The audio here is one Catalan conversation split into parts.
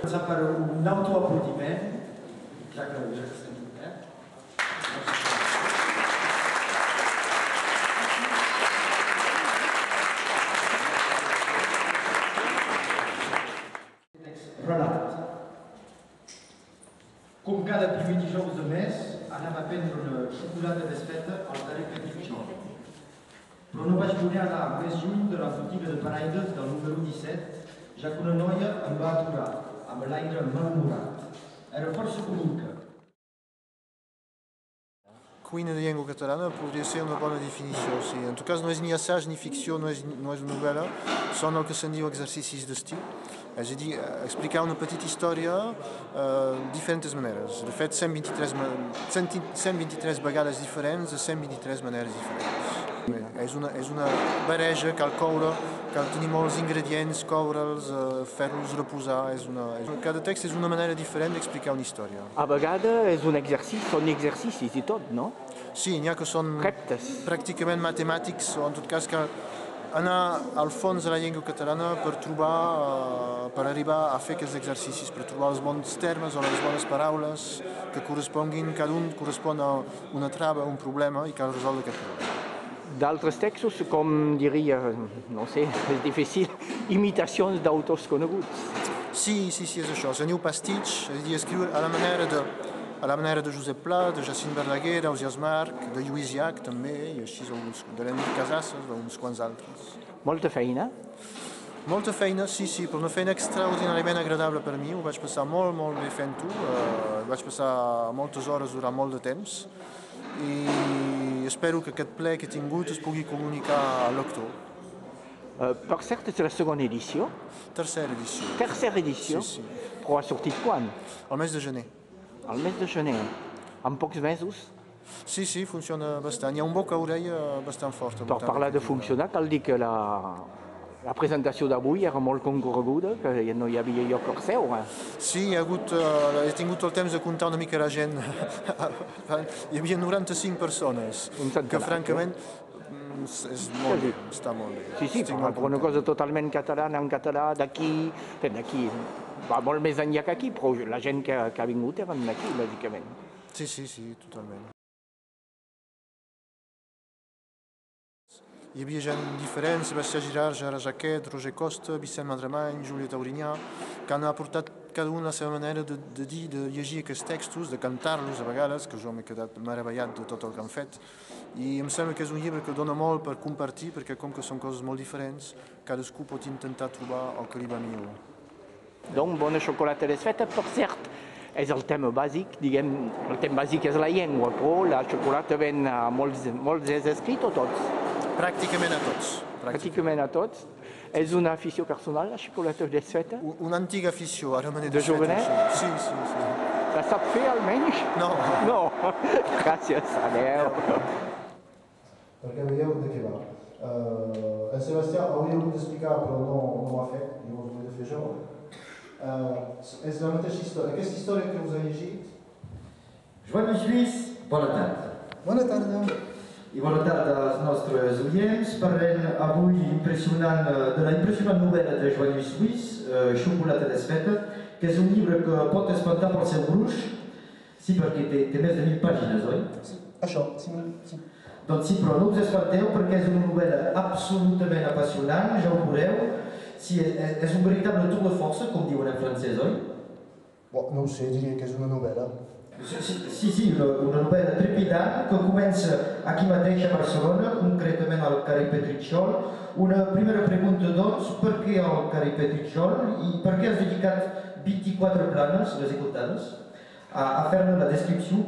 començar per un autoaplaudiment, ja que estem aquí. Relat. Com cada primer dijous de mes, anem a prendre una xocolata desfeta al carrer Petit Xot. Però no vaig poder anar més lluny de la botiga de paraires del número 17, ja que una noia em va aturar, amb l'aire malhumorat. Era força bonica. Cuina de llengua catalana podria ser una bona definició. O sigui, en tot cas no és ni assaig ni ficció, no és novel·la, són el que se'n diu exercicis d'estil. És a dir, explicar una petita història de diferents maneres. De fet, 123 vegades diferents de 123 maneres diferents. És una barreja, cal coure, cal tenir molts ingredients, coure'ls, fer-los reposar. Cada text és una manera diferent d'explicar una història. A vegades són exercicis i tot, no? Sí, n'hi ha que són pràcticament matemàtics, o en tot cas cal anar al fons de la llengua catalana per arribar a fer aquests exercicis, per trobar els bons termes o les bones paraules que corresponguin, cada un correspon a una trava, un problema, i cal resoldre aquest problema. D'altres textos, com diria, no sé, és difícil, imitacions d'autors coneguts. Sí, és això, se diu pastitx, és a dir, escriure a la manera de Josep Pla, de Jacint Verdaguer, d'Ausiàs Marc, de Lluís Llach també, i així de l'Enric Casasses, d'uns quants altres. Molta feina? Molta feina, sí, però una feina extraordinàriament agradable per mi, ho vaig passar molt bé fent-ho, vaig passar moltes hores durant molt de temps, i espero que aquest ple que he tingut es pugui comunicar a lector. Per cert, és la segona edició? Tercera edició. Tercera edició? Sí. Però ha sortit quan? Al mes de gener. Al mes de gener, en pocs mesos? Sí, funciona bastant. Hi ha un boca-orella bastant fort. Per parlar de funcionar, cal dir que la presentació d'avui era molt concorreguda, que no hi havia lloc per seure. Sí, he tingut el temps de comptar una mica la gent. Hi havia 95 persones, que francament és molt bé, està molt bé. Sí, per una cosa totalment catalana, en català, d'aquí, va molt més enllà que aquí, però la gent que ha vingut eren d'aquí, bàsicament. Sí, totalment. Hi havia gent diferent, Sebastià Girard, Gerard Jaquet, Roger Costa, Vicent Madremany, Júlia Taurinyà, que han aportat cada un la seva manera de dir, de llegir aquests textos, de cantar-los a vegades, que jo m'he quedat meravellat de tot el que han fet. I em sembla que és un llibre que dona molt per compartir, perquè com que són coses molt diferents, cadascú pot intentar trobar el que li va millor. Donc, bona xocolata desfeta, per cert, és el tema bàsic, diguem, el tema bàsic és la llengua, però la xocolata ven a molts escrits o tots? Pràcticament a tots. Pràcticament a tots. És una afició personal, la xocolata desfeta? Una antiga afició, ara me n'he de jovenet? Sí. La sap fer, almenys? No. No. Gràcies, adeu. Perquè veieu de què va. En Sebastià hauria hagut d'explicar, però no ho ha fet, llavors ho he de fer jo. És la mateixa història. Aquesta història que us he llegit... Joan Lluís, bona tarda. Bona tarda. I bona tarda als nostres oients. Parlem avui de la impressionant novel·la de Joan Lluís, Xocolata desfeta, que és un llibre que pot espantar pel seu gruix. Sí, perquè té més de 1.000 pàgines, oi? Sí, això, sí. Doncs sí, però no us espanteu perquè és una novel·la absolutament apassionant, ja ho veureu. Sí, és un veritable tour de força, com diuen en francès, oi? No ho sé, diria que és una novel·la. Sí, una novel·la trepidant que comença aquí mateix a Barcelona, concretament al carrer Petritxol. Una primera pregunta, doncs, per què al carrer Petritxol i per què has dedicat 24 planes, les he comptades, a fer-ne la descripció?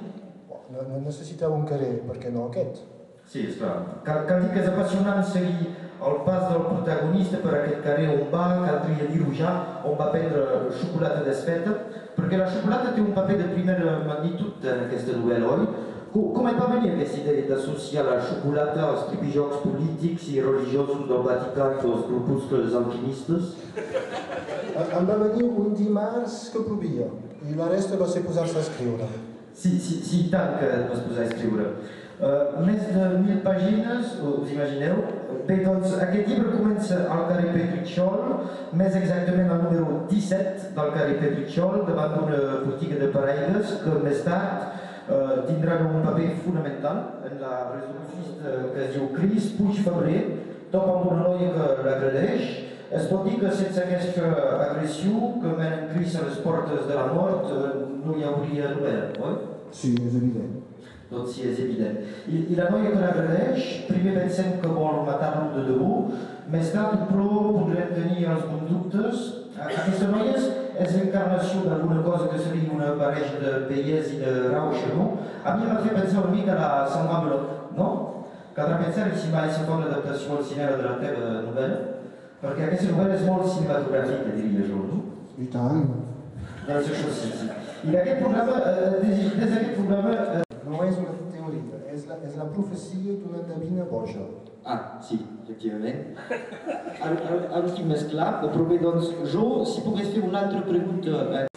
Necessiteu un carrer, per què no aquest? Sí, esclar. Cal dir que és apassionant seguir el pas del protagonista per aquest carrer on va, caldria dir-ho ja, on va prendre xocolata desfeta, perquè la xocolata té un paper de primera magnitud en aquesta novel·la, oi? Com et va venir aquesta idea d'associar la xocolata als tripijocs polítics i religiosos del Vaticà i dels grupuscles alquimistes? Em va venir un dimarts que plovia i la resta va ser posar-se a escriure. Sí, tant que et vas posar a escriure. Més de 1.000 pàgines, us imagineu? Bé, doncs aquest llibre comença al carrer Petritxol, més exactament al número 17 del carrer Petritxol, davant d'una botiga de paraigües que més tard tindran un paper fonamental en la resolució que es diu Cris Puig Febrer, top amb una noia que l'agredeix. Es pot dir que sense aquesta agressió que menen Cris a les portes de la mort no hi hauria novel·la, oi? Sí, és evident. Doncs sí, és evident. I la noia que l'agredeix, primer pensem que vol matar-lo de debò, més tard però podrem tenir els bons dubtes. Aquesta noia és l'encarnació d'alguna cosa que seria una barreja de Payés i de Rauxa, no? A mi m'ha fet pensar una mica a la Sandra Bullock, no? Caldrà pensar si mai se fa una adaptació al cinema de la teva novel·la, perquè aquesta novel·la és molt cinematogràfica, diria jo, no? I tant. Doncs això sí, sí. I d'aquest programa, des d'aquest programa... No és una teoria, és la profecia d'una endevina boja. Ah, sí, efectivament. Ara ho tinc més clar, però bé, doncs, jo, si pogués fer una altra pregunta